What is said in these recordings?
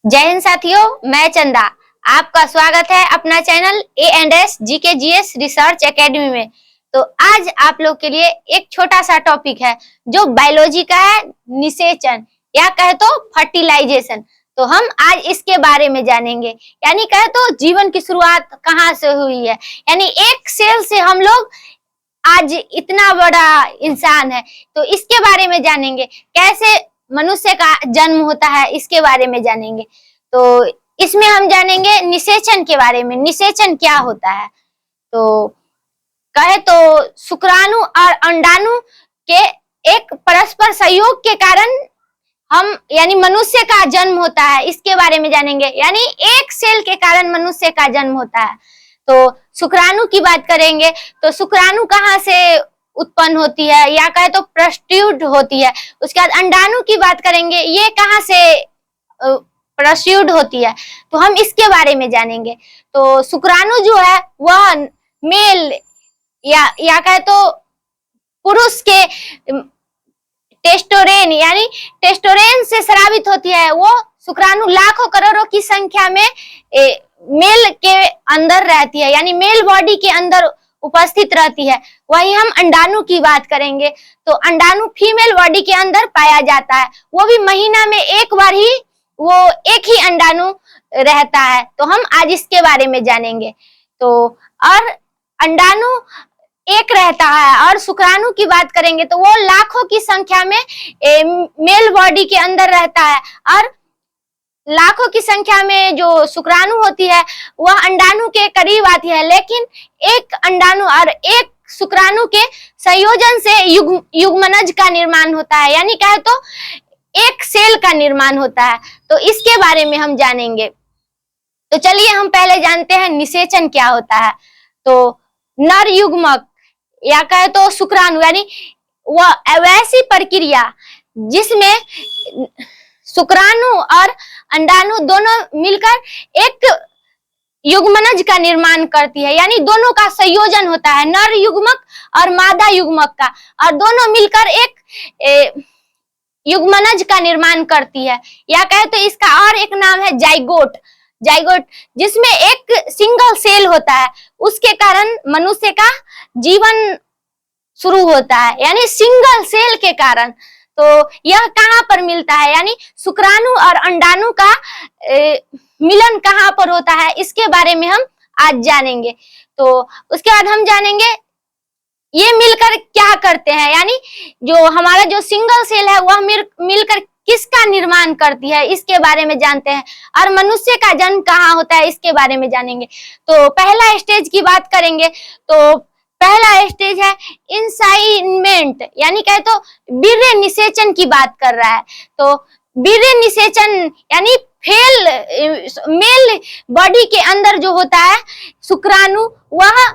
जय हिंद साथियों, मैं चंदा। आपका स्वागत है अपना channel A&S GKGS research academy में। तो आज आप लोग के लिए एक छोटा सा टॉपिक है जो बायोलॉजी का है, निषेचन या कहे तो फर्टिलाइजेशन। तो हम आज इसके बारे में जानेंगे, यानी कहे तो जीवन की शुरुआत कहाँ से हुई है, यानी एक सेल से हम लोग आज इतना बड़ा इंसान है। तो इसके बारे में जानेंगे, कैसे मनुष्य का जन्म होता है इसके बारे में जानेंगे। तो इसमें हम जानेंगे निषेचन के बारे में, निषेचन क्या होता है। तो कहे तो शुक्राणु और अंडाणु के एक परस्पर सहयोग के कारण हम यानी मनुष्य का जन्म होता है, इसके बारे में जानेंगे। यानी एक सेल के कारण मनुष्य का जन्म होता है। तो शुक्राणु की बात करेंगे तो शुक्राणु कहाँ से उत्पन्न होती है या कहे तो प्रस्ट्यूड होती है। उसके बाद अंडाणु की बात करेंगे, ये कहाँ से प्रस्ट्यूड होती है, तो हम इसके बारे में जानेंगे। तो शुक्राणु जो है वह मेल या कहे तो पुरुष के टेस्टोरेन यानी टेस्टोरेन से स्रावित होती है। वो शुक्राणु लाखों करोड़ों की संख्या में मेल के अंदर रहती है, यानी मेल बॉडी के अंदर उपस्थित रहती है। वही हम अंडाणु की बात करेंगे तो अंडाणु फीमेल बॉडी के अंदर पाया जाता है। वो भी महीना में एक बार ही वो एक ही अंडाणु रहता है। तो हम आज इसके बारे में जानेंगे। तो और अंडाणु एक रहता है और शुक्राणु की बात करेंगे तो वो लाखों की संख्या में मेल बॉडी के अंदर रहता है। और लाखों की संख्या में जो शुक्राणु होती है वह अंडाणु के करीब आती है, लेकिन एक अंडाणु और एक शुक्राणु के संयोजन से युग्मनज का निर्माण होता है, यानी कहे तो एक सेल का निर्माण होता है। तो इसके बारे में हम जानेंगे। तो चलिए हम पहले जानते हैं निषेचन क्या होता है। तो नर युग्मक या कहे तो शुक्राणु यानी वह वैसी प्रक्रिया जिसमें शुक्राणु और अंडाणु दोनों मिलकर एक युग्मनज का निर्माण करती है, यानी दोनों का संयोजन होता है, नर युग्मक और मादा युग्मक का, और दोनों मिलकर एक युग्मनज का निर्माण करती है। या कहे तो इसका और एक नाम है जाइगोट। जाइगोट जिसमें एक सिंगल सेल होता है, उसके कारण मनुष्य का जीवन शुरू होता है, यानी सिंगल सेल के कारण। तो यह कहाँ पर मिलता है, यानी शुक्राणु और अंडाणु का मिलन कहाँ पर होता है, इसके बारे में हम आज जानेंगे। तो उसके बाद हम जानेंगे ये मिलकर क्या करते हैं, यानी जो हमारा जो सिंगल सेल है वह मिलकर किसका निर्माण करती है, इसके बारे में जानते हैं। और मनुष्य का जन्म कहाँ होता है, इसके बारे में जानेंगे। तो पहला स्टेज की बात करेंगे तो पहला स्टेज है इंसाइनमेंट, यानी कहे तो वीर्य निषेचन की बात कर रहा है। तो वीर्य निषेचन यानी मेल बॉडी के अंदर जो होता है शुक्राणु, वह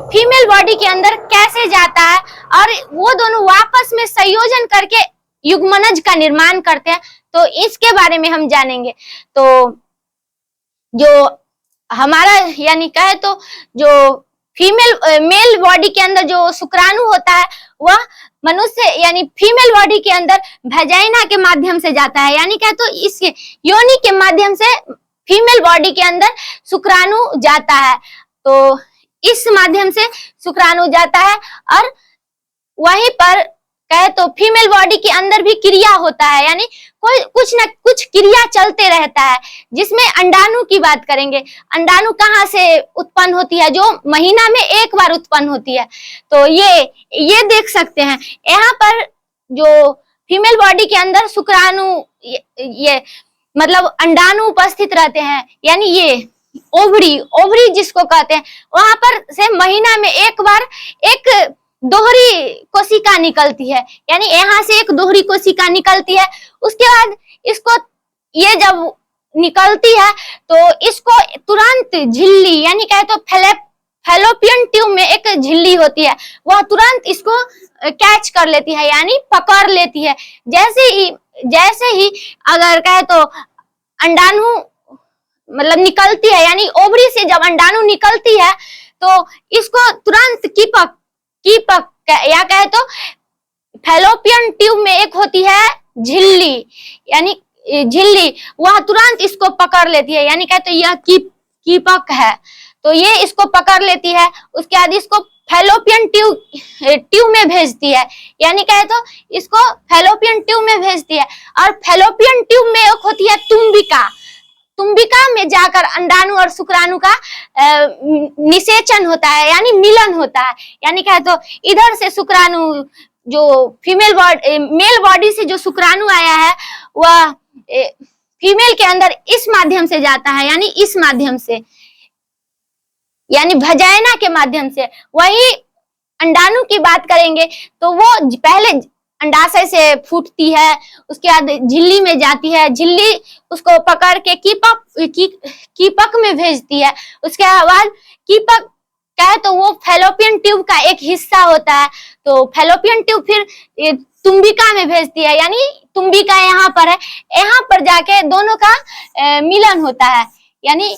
फीमेल बॉडी के अंदर कैसे जाता है और वो दोनों वापस में संयोजन करके युग्मनज का निर्माण करते हैं। तो इसके बारे में हम जानेंगे। तो जो हमारा यानी कहे तो जो मेल बॉडी के अंदर जो शुक्राणु होता है वह मनुष्य यानी फीमेल बॉडी के अंदर वेजाइना के माध्यम से जाता है, यानी कहे तो इस योनि के माध्यम से फीमेल बॉडी के अंदर शुक्राणु जाता है। तो इस माध्यम से शुक्राणु जाता है और वहीं पर कहे तो फीमेल बॉडी के अंदर भी क्रिया होता है, यानी कोई कुछ न कुछ क्रिया चलते रहता है। जिसमें अंडाणु की बात करेंगे, अंडाणु कहाँ से उत्पन्न होती है, जो महीना में एक बार उत्पन्न होती है। तो ये देख सकते हैं यहाँ पर जो फीमेल बॉडी के अंदर शुक्राणु ये मतलब अंडाणु उपस्थित रहते हैं, यानी ये ओवरी जिसको कहते हैं, वहां पर से महीना में एक बार एक दोहरी कोशिका निकलती है, यानी यहाँ से एक दोहरी कोशिका निकलती है। उसके बाद इसको ये जब निकलती है तो इसको तुरंत झिल्ली यानी कहे तो फैलोपियन ट्यूब में एक झिल्ली होती है, वह तुरंत इसको कैच कर लेती है, यानी पकड़ लेती है। जैसे ही अगर कहे तो अंडाणु मतलब निकलती है, यानी ओवरी से जब अंडाणु निकलती है तो इसको तुरंत कीपक या कहे तो फैलोपियन ट्यूब में एक होती है झिल्ली, यानी झिल्ली वह तुरंत इसको पकड़ लेती है, यानी कहते यह कीपक है, तो ये इसको पकड़ लेती है। उसके बाद इसको फैलोपियन ट्यूब में भेजती है, यानी कहे तो इसको फैलोपियन ट्यूब में भेजती है। और फैलोपियन ट्यूब में एक होती है तुम्बिका, तुम्बिका में जाकर अंडाणु और शुक्राणु का निषेचन होता है, यानी मिलन होता है। यानी कहे तो इधर से शुक्राणु जो मेल बॉडी से जो शुक्राणु आया है वह फीमेल के अंदर इस माध्यम से जाता है, यानी इस माध्यम से, यानी वजाइना के माध्यम से। वही अंडाणु की बात करेंगे तो वो पहले अंडाशय से फूटती है, उसके बाद झिल्ली में जाती है, झिल्ली उसको पकड़ के कीपक में भेजती है। उसके बाद कीपक कहे तो वो फैलोपियन ट्यूब का एक हिस्सा होता है, तो फैलोपियन ट्यूब फिर तुम्बिका में भेजती है, यानी तुम्बिका यहाँ पर है, यहाँ पर जाके दोनों का मिलन होता है। यानी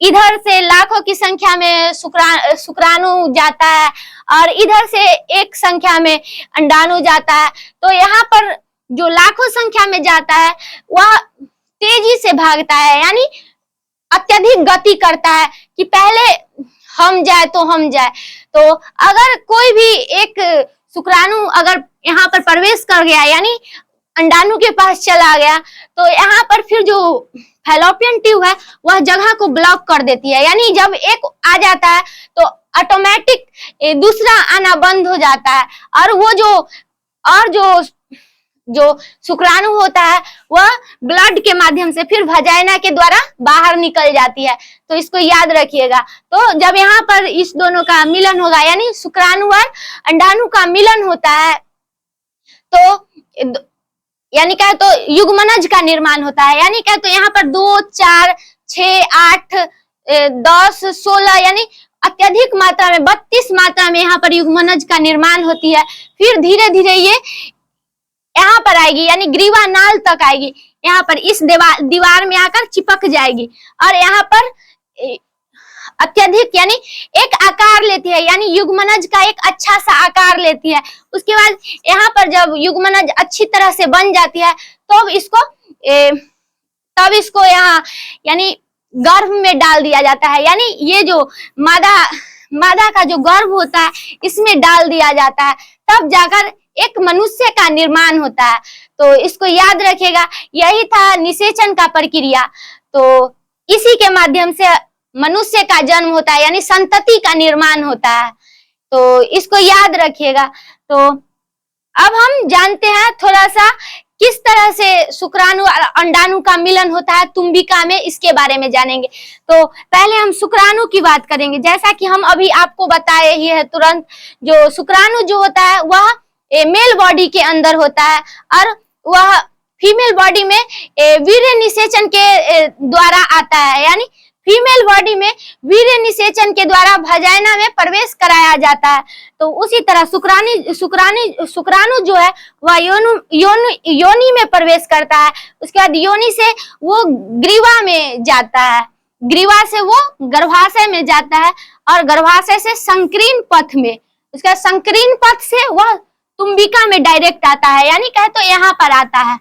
इधर से लाखों की संख्या में शुक्राणु जाता है और इधर से एक संख्या में अंडाणु जाता है। तो यहाँ पर जो लाखों संख्या में जाता है वह तेजी से भागता है, यानी अत्यधिक गति करता है कि पहले हम जाए तो हम जाए। तो अगर कोई भी एक शुक्राणु अगर यहाँ पर प्रवेश कर गया, यानी अंडाणु के पास चला गया, तो यहाँ पर फिर जो फैलोपियन ट्यूब है वह जगह को ब्लॉक कर देती है, यानी जब एक आ जाता है तो ऑटोमेटिक दूसरा आना बंद हो जाता है। और वो जो शुक्राणु होता है वह ब्लड के माध्यम से फिर वजाइना के द्वारा बाहर निकल जाती है। तो इसको याद रखिएगा। तो जब यहाँ पर इस दोनों का मिलन होगा, यानी शुक्राणु और अंडाणु का मिलन होता है, तो यानी क्या तो युग्मनज का निर्माण होता है। यानी क्या तो यहाँ पर 2, 4, 6, 8, 10, 16 यानी अत्यधिक मात्रा में 32 मात्रा में यहाँ पर युग्मनज का निर्माण होती है। फिर धीरे धीरे ये यहाँ पर आएगी, यानी ग्रीवा नाल तक आएगी, यहाँ पर इस दीवार में आकर चिपक जाएगी और यहाँ पर अत्यधिक यानी एक आकार लेती है, यानी युग्मनज का एक अच्छा सा आकार लेती है। उसके बाद यहाँ पर जब युग्मनज अच्छी तरह से बन जाती है तो तब इसको यहाँ यानी गर्भ में डाल दिया जाता है, यानी ये जो मादा का जो गर्भ होता है इसमें डाल दिया जाता है, तब जाकर एक मनुष्य का निर्माण होता है। तो इसको याद रखिएगा, यही था निषेचन का प्रक्रिया। तो इसी के माध्यम से मनुष्य का जन्म होता है, यानी संतति का निर्माण होता है। तो इसको याद रखिएगा। तो अब हम जानते हैं थोड़ा सा किस तरह से शुक्राणु और अंडाणु का मिलन होता है तुम्बिका में, इसके बारे में जानेंगे। तो पहले हम शुक्राणु की बात करेंगे। जैसा कि हम अभी आपको बताए ही है तुरंत, जो शुक्राणु जो होता है वह मेल बॉडी के अंदर होता है और वह फीमेल बॉडी में वीर्य निषेचन के द्वारा आता है, यानी फीमेल बॉडी में वीर्य निषेचन के द्वारा वजाइना में प्रवेश कराया जाता है। तो उसी तरह शुक्राणु जो है वह योनि में प्रवेश करता है। उसके बाद योनि से वो ग्रीवा में जाता है, ग्रीवा से वो गर्भाशय में जाता है और गर्भाशय से संकीर्ण पथ में, उसका संकीर्ण पथ से वह तुम्बिका में डायरेक्ट आता है, यानी कहे तो यहाँ पर आता है।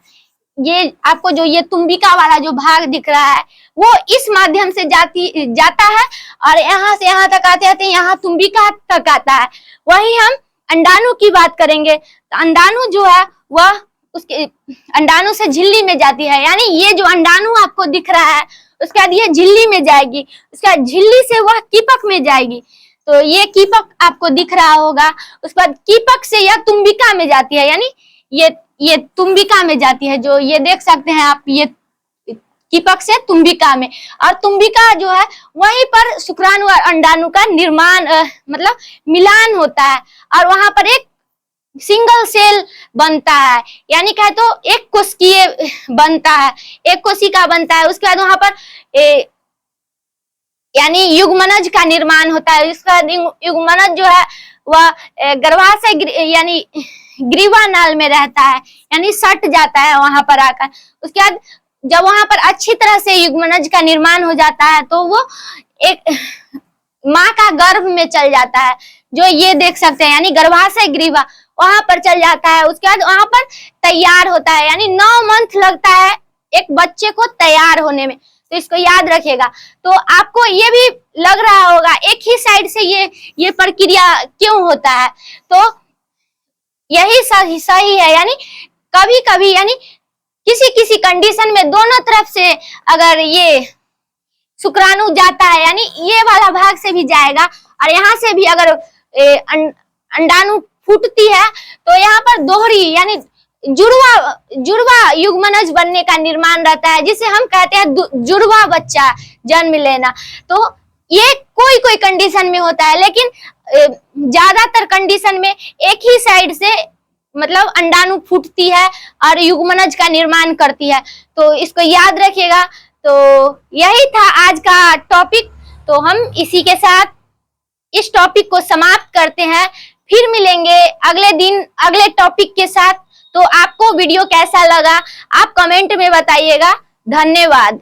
ये आपको जो ये तुम्बिका वाला जो भाग दिख रहा है वो इस माध्यम से जाता है और यहाँ से यहाँ तक आते आते यहाँ तुम्बिका तक आता है। वही हम अंडाणु की बात करेंगे तो अंडाणु जो है वह उसके अंडाणु से झिल्ली में जाती है, यानी ये जो अंडाणु आपको दिख रहा है उसके बाद ये झिल्ली में जाएगी, उसके बाद झिल्ली से वह कीपक में जाएगी। तो ये कीपक आपको दिख रहा होगा। उसके बाद कीपक से यह तुम्बिका में जाती है, यानी ये तुम्बिका में जाती है, जो ये देख सकते हैं आप, ये कीपक से तुम्बिका में। और तुम्बिका जो है वहीं पर शुक्राणु और अंडाणु का निर्माण मतलब मिलान होता है और वहां पर एक सिंगल सेल बनता है, यानी कहे तो एक कोशिकीय बनता है, एक कोशिका बनता है। उसके बाद वहां पर यानी युग्मनज का निर्माण होता है। इसका युग्मनज जो है वह गर्भाशय यानी ग्रीवा नाल में रहता है, यानी सट जाता है वहां पर आकर। उसके बाद जब वहां पर अच्छी तरह से युग्मनज का निर्माण हो जाता है तो वो एक माँ का गर्भ में चल जाता है, जो ये देख सकते हैं, यानी गर्भाशय ग्रीवा वहां पर चल जाता है। उसके बाद वहां पर तैयार होता है, यानी 9 मंथ लगता है एक बच्चे को तैयार होने में। तो इसको याद रखिएगा। तो आपको ये भी लग रहा होगा एक ही साइड से ये प्रक्रिया क्यों होता है, तो यही सही है। यानी कभी कभी यानी किसी किसी कंडीशन में दोनों तरफ से अगर ये शुक्राणु जाता है, यानी ये वाला भाग से भी जाएगा और यहाँ से भी अगर अंडाणु फूटती है तो यहाँ पर दोहरी यानी जुड़वा युग्मनज बनने का निर्माण रहता है, जिसे हम कहते हैं जुड़वा बच्चा जन्म लेना। तो ये कोई कोई कंडीशन में होता है, लेकिन ज्यादातर कंडीशन में एक ही साइड से मतलब अंडाणु फूटती है और युग्मनज का निर्माण करती है। तो इसको याद रखिएगा। तो यही था आज का टॉपिक। तो हम इसी के साथ इस टॉपिक को समाप्त करते हैं। फिर मिलेंगे अगले दिन अगले टॉपिक के साथ। तो आपको वीडियो कैसा लगा आप कमेंट में बताइएगा। धन्यवाद।